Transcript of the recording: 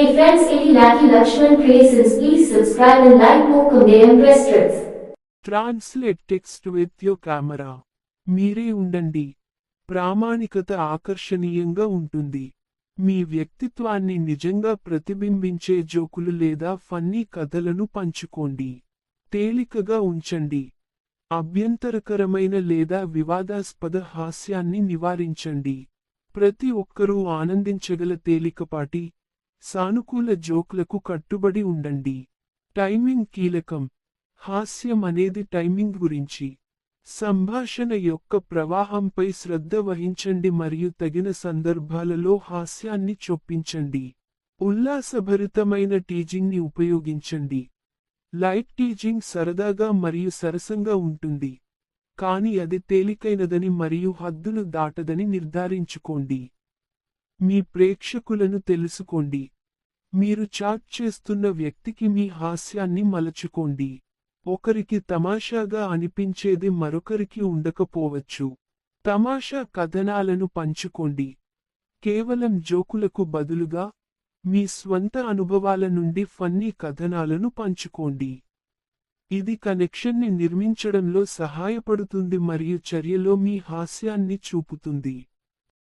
Hey friends, any Lucky Lakshman creations, please subscribe and like more compare and press strips. Translate text with your camera. మీరే ఉండండి. ప్రామాణికత ఆకర్షణీయంగా ఉంటుంది. మీ వ్యక్తిత్వాన్ని నిజంగా ప్రతిబింబించే జోకులు లేదా ఫన్నీ కథలను పంచుకోండి. తేలికగా ఉంచండి. అభ్యంతరకరమైన లేదా వివాదాస్పద హాస్యాన్ని నివారించండి. ప్రతి ఒక్కరూ ఆనందించగల తేలికపాటి, సానుకూల జోక్లకు కట్టుబడి ఉండండి. టైమింగ్ కీలకం. హాస్యం అనేది టైమింగ్ గురించి. సంభాషణ యొక్క ప్రవాహంపై శ్రద్ధ వహించండి మరియు తగిన సందర్భాలలో హాస్యాన్ని చొప్పించండి. ఉల్లాసభరితమైన టీజింగ్ని ఉపయోగించండి. లైట్ టీజింగ్ సరదాగా మరియు సరసంగా ఉంటుంది, కానీ అది తేలికైనదని మరియు హద్దును దాటదని నిర్ధారించుకోండి. మీ ప్రేక్షకులను తెలుసుకోండి. మీరు చాట్ చేస్తున్న వ్యక్తికి మీ హాస్యాన్ని మలచుకోండి. ఒకరికి తమాషాగా అనిపించేది మరొకరికి ఉండకపోవచ్చు. తమాషా కథనాలను పంచుకోండి. కేవలం జోకులకు బదులుగా మీ స్వంత అనుభవాల నుండి ఫన్నీ కథనాలను పంచుకోండి. ఇది కనెక్షన్ని నిర్మించడంలో సహాయపడుతుంది మరియు చర్యలో మీ హాస్యాన్ని చూపుతుంది.